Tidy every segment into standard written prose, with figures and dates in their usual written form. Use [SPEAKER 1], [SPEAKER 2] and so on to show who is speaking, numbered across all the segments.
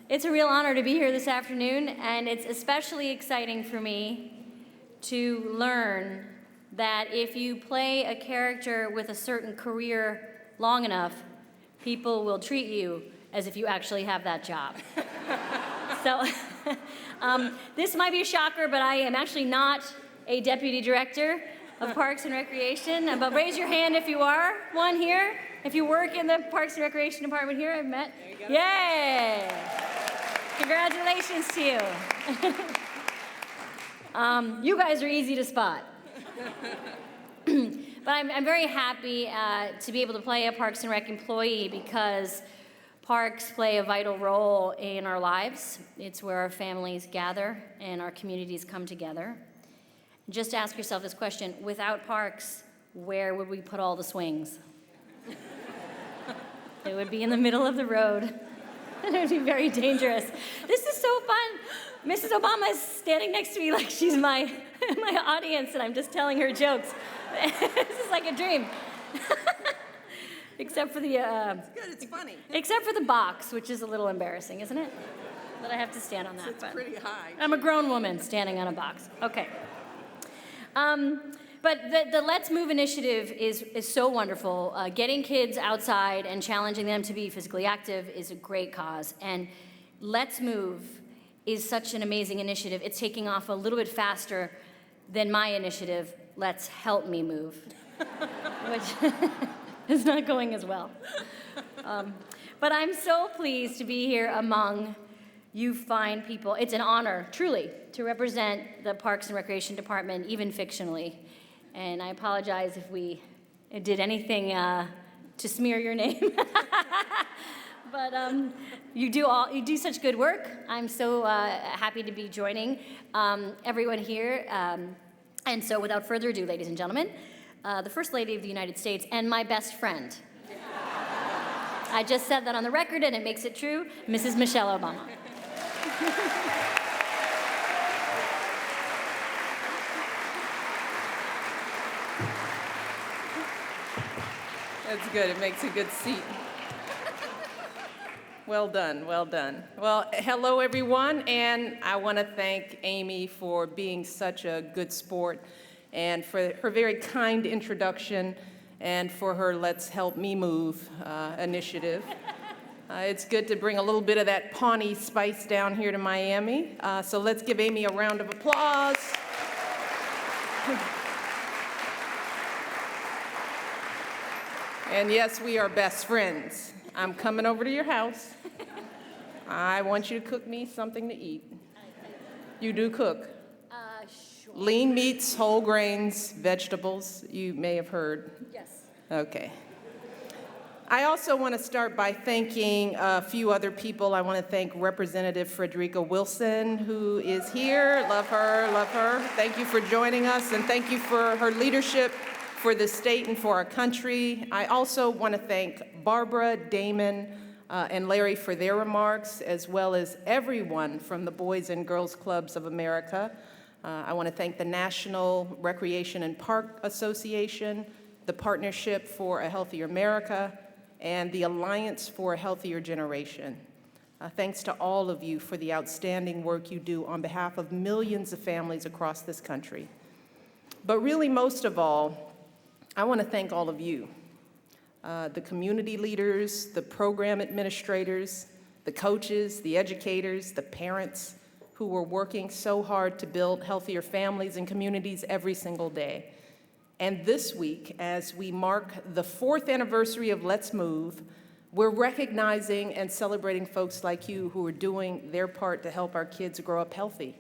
[SPEAKER 1] It's a real honor to be here this afternoon, and it's especially exciting for me to learn that if you play a character with a certain career long enough, people will treat you as if you actually have that job. So this might be a shocker, but I am actually not a deputy director of Parks and Recreation. But raise your hand if you are one here. If you work in the Parks and Recreation Department here, I've met.
[SPEAKER 2] There you go.
[SPEAKER 1] Yay! Congratulations to you. You guys are easy to spot. But I'm very happy to be able to play a Parks and Rec employee because parks play a vital role in our lives. It's where our families gather and our communities come together. Just ask yourself this question: without parks, where would we put all the swings? It would be in the middle of the road. And it would be very dangerous. This is so fun. Mrs. Obama is standing next to me like she's my audience, and I'm just telling her jokes. This is like a dream. Except for the
[SPEAKER 2] It's good, it's funny.
[SPEAKER 1] except for the box, which is a little embarrassing, isn't it? That I have to stand on that.
[SPEAKER 2] It's pretty high.
[SPEAKER 1] I'm a grown woman standing on a box. Okay. But the Let's Move initiative is so wonderful. Getting kids outside and challenging them to be physically active is a great cause. And Let's Move is such an amazing initiative. It's taking off a little bit faster than my initiative, Let's Help Me Move, which is not going as well. But I'm so pleased to be here among you fine people. It's an honor, truly, to represent the Parks and Recreation Department, even fictionally. And I apologize if we did anything to smear your name. But you do such good work. I'm so happy to be joining everyone here. And so without further ado, ladies and gentlemen, the First Lady of the United States and my best friend. I just said that on the record, and it makes it true, Mrs. Michelle Obama.
[SPEAKER 2] That's good, it makes a good seat. Well done, well done. Well, hello everyone, and I want to thank Amy for being such a good sport and for her very kind introduction and for her Let's Help Me Move initiative. It's good to bring a little bit of that Pawnee spice down here to Miami. So let's give Amy a round of applause. And yes, we are best friends. I'm coming over to your house. I want you to cook me something to eat. You do cook?
[SPEAKER 1] Sure.
[SPEAKER 2] Lean meats, whole grains, vegetables, you may have heard.
[SPEAKER 1] Yes.
[SPEAKER 2] Okay. I also want to start by thanking a few other people. I want to thank Representative Frederica Wilson, who is here. Love her, love her. Thank you for joining us, and thank you for her leadership for the state and for our country. I also want to thank Barbara, Damon, and Larry for their remarks, as well as everyone from the Boys and Girls Clubs of America. I want to thank the National Recreation and Park Association, the Partnership for a Healthier America, and the Alliance for a Healthier Generation. Thanks to all of you for the outstanding work you do on behalf of millions of families across this country. But really, most of all, I want to thank all of you, the community leaders, the program administrators, the coaches, the educators, the parents who are working so hard to build healthier families and communities every single day. And this week, as we mark the 4th anniversary of Let's Move, we're recognizing and celebrating folks like you who are doing their part to help our kids grow up healthy.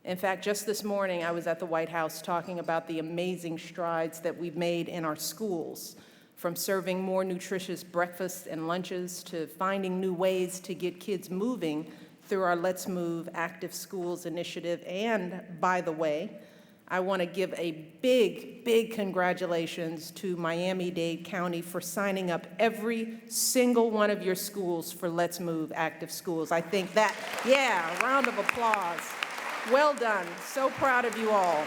[SPEAKER 2] In fact, just this morning, I was at the White House talking about the amazing strides that we've made in our schools, from serving more nutritious breakfasts and lunches to finding new ways to get kids moving through our Let's Move Active Schools initiative. And by the way, I want to give a big, big congratulations to Miami-Dade County for signing up every single one of your schools for Let's Move Active Schools. I think that, yeah, a round of applause. Well done. So proud of you all.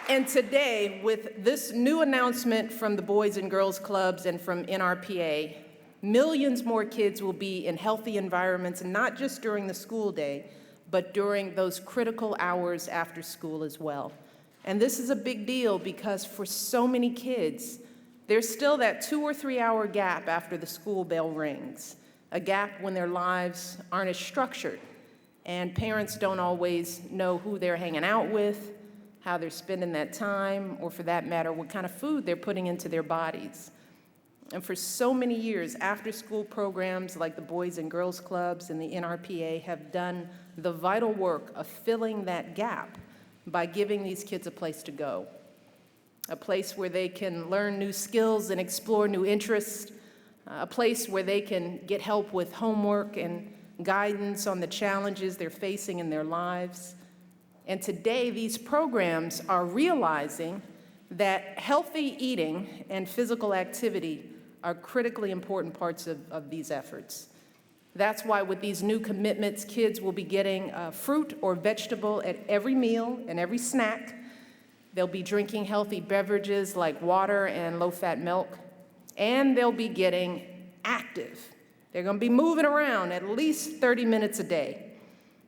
[SPEAKER 2] And today, with this new announcement from the Boys and Girls Clubs and from NRPA, Millions more kids will be in healthy environments, not just during the school day, but during those critical hours after school as well. And this is a big deal because for so many kids, there's still that 2 or 3 hour gap after the school bell rings, a gap when their lives aren't as structured, and parents don't always know who they're hanging out with, how they're spending that time, or for that matter, what kind of food they're putting into their bodies. And for so many years, after-school programs like the Boys and Girls Clubs and the NRPA have done the vital work of filling that gap by giving these kids a place to go, a place where they can learn new skills and explore new interests, a place where they can get help with homework and guidance on the challenges they're facing in their lives. And today, these programs are realizing that healthy eating and physical activity are critically important parts of these efforts. That's why with these new commitments, kids will be getting fruit or vegetable at every meal and every snack. They'll be drinking healthy beverages like water and low-fat milk, and they'll be getting active. They're going to be moving around at least 30 minutes a day.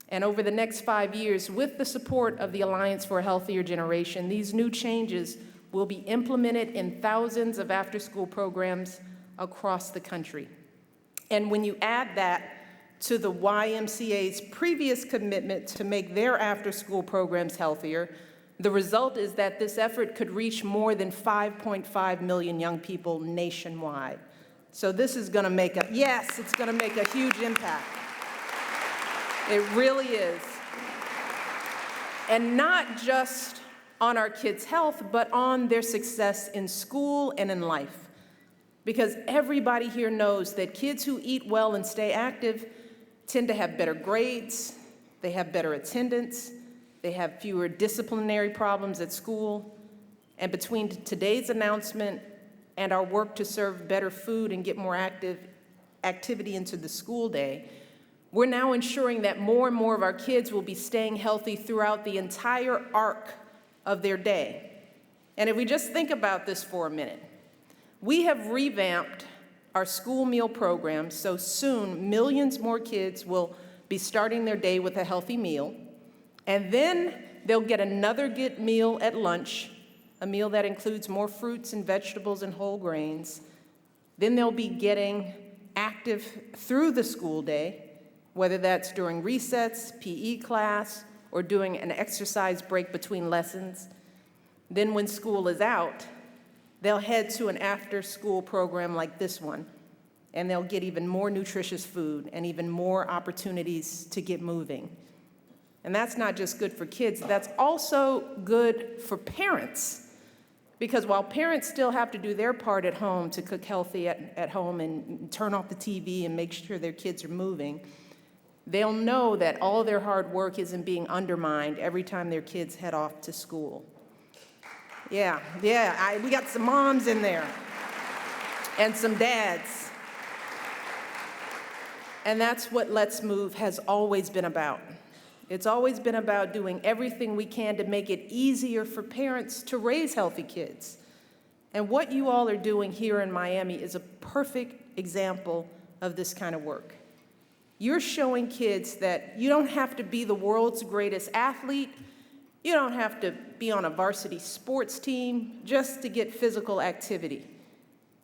[SPEAKER 2] And over the next 5 years, with the support of the Alliance for a Healthier Generation, these new changes will be implemented in thousands of after-school programs across the country. And when you add that to the YMCA's previous commitment to make their after-school programs healthier, the result is that this effort could reach more than 5.5 million young people nationwide. So this is going to make it's going to make a huge impact. It really is. And not just on our kids' health, but on their success in school and in life. Because everybody here knows that kids who eat well and stay active tend to have better grades, they have better attendance, they have fewer disciplinary problems at school. And between today's announcement and our work to serve better food and get more activity into the school day, we're now ensuring that more and more of our kids will be staying healthy throughout the entire arc of their day. And if we just think about this for a minute, we have revamped our school meal program, so soon millions more kids will be starting their day with a healthy meal, and then they'll get another good meal at lunch, a meal that includes more fruits and vegetables and whole grains. Then they'll be getting active through the school day, whether that's during recess, PE class, or doing an exercise break between lessons. Then when school is out, they'll head to an after-school program like this one, and they'll get even more nutritious food and even more opportunities to get moving. And that's not just good for kids, that's also good for parents. Because while parents still have to do their part at home to cook healthy at home and turn off the TV and make sure their kids are moving, they'll know that all their hard work isn't being undermined every time their kids head off to school. We got some moms in there and some dads. And that's what Let's Move has always been about. It's always been about doing everything we can to make it easier for parents to raise healthy kids. And what you all are doing here in Miami is a perfect example of this kind of work. You're showing kids that you don't have to be the world's greatest athlete, you don't have to be on a varsity sports team just to get physical activity.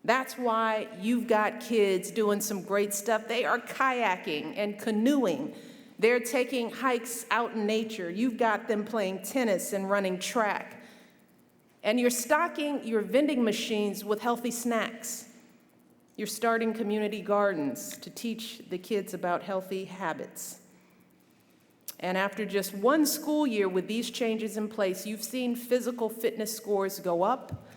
[SPEAKER 2] That's why you've got kids doing some great stuff. They are kayaking and canoeing. They're taking hikes out in nature. You've got them playing tennis and running track. And you're stocking your vending machines with healthy snacks. You're starting community gardens to teach the kids about healthy habits. And after just one school year with these changes in place, you've seen physical fitness scores go up.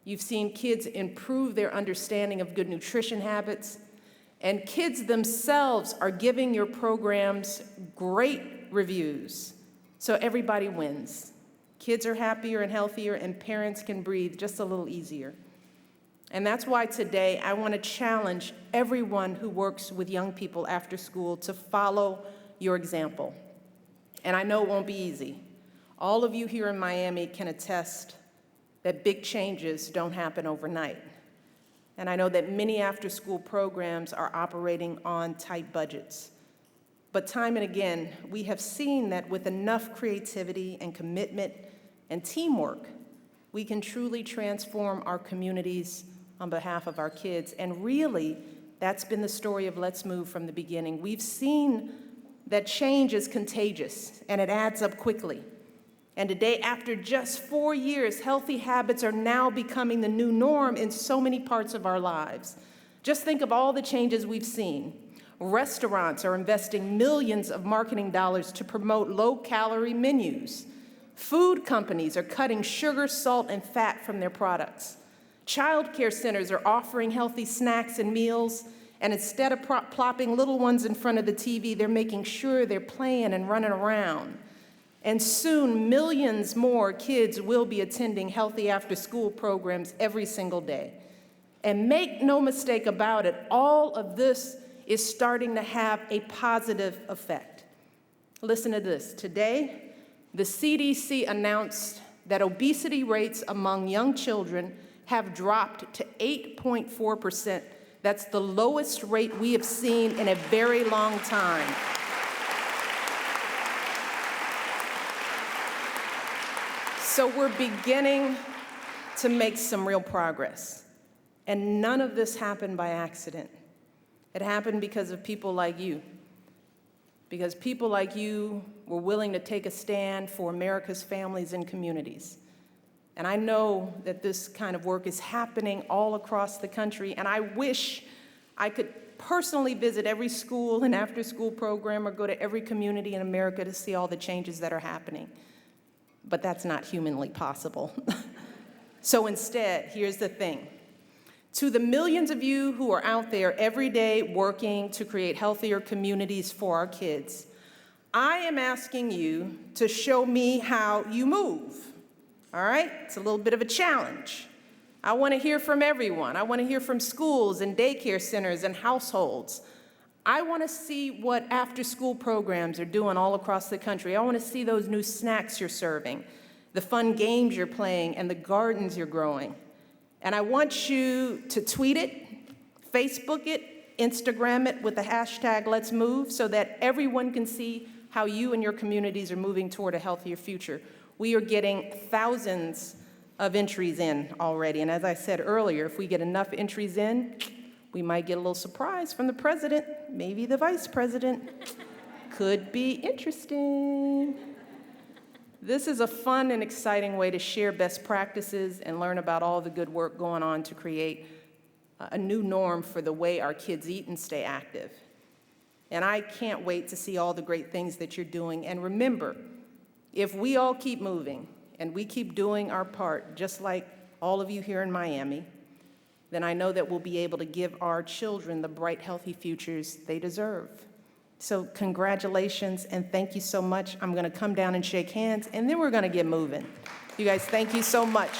[SPEAKER 2] You've seen kids improve their understanding of good nutrition habits. And kids themselves are giving your programs great reviews. So everybody wins. Kids are happier and healthier, and parents can breathe just a little easier. And that's why today I want to challenge everyone who works with young people after school to follow your example. And I know it won't be easy. All of you here in Miami can attest that big changes don't happen overnight. And I know that many after-school programs are operating on tight budgets. But time and again, we have seen that with enough creativity and commitment and teamwork, we can truly transform our communities on behalf of our kids. And really, that's been the story of Let's Move from the beginning. We've seen that change is contagious, and it adds up quickly. And today, after just 4 years, healthy habits are now becoming the new norm in so many parts of our lives. Just think of all the changes we've seen. Restaurants are investing millions of marketing dollars to promote low-calorie menus. Food companies are cutting sugar, salt, and fat from their products. Child care centers are offering healthy snacks and meals, and instead of plopping little ones in front of the TV, they're making sure they're playing and running around. And soon, millions more kids will be attending healthy after-school programs every single day. And make no mistake about it, all of this is starting to have a positive effect. Listen to this. Today, the CDC announced that obesity rates among young children have dropped to 8.4%. That's the lowest rate we have seen in a very long time. So we're beginning to make some real progress. And none of this happened by accident. It happened because of people like you. Because people like you were willing to take a stand for America's families and communities. And I know that this kind of work is happening all across the country, and I wish I could personally visit every school and after-school program or go to every community in America to see all the changes that are happening. But that's not humanly possible. So instead, here's the thing. To the millions of you who are out there every day working to create healthier communities for our kids, I am asking you to show me how you move. All right? It's a little bit of a challenge. I want to hear from everyone. I want to hear from schools and daycare centers and households. I want to see what after-school programs are doing all across the country. I want to see those new snacks you're serving, the fun games you're playing, and the gardens you're growing. And I want you to tweet it, Facebook it, Instagram it with the hashtag Let's Move so that everyone can see how you and your communities are moving toward a healthier future. We are getting thousands of entries in already. And as I said earlier, if we get enough entries in, we might get a little surprise from the president, maybe the vice president. Could be interesting. This is a fun and exciting way to share best practices and learn about all the good work going on to create a new norm for the way our kids eat and stay active. And I can't wait to see all the great things that you're doing. And remember, if we all keep moving and we keep doing our part, just like all of you here in Miami, then I know that we'll be able to give our children the bright, healthy futures they deserve. So congratulations and thank you so much. I'm going to come down and shake hands, and then we're going to get moving. You guys, thank you so much.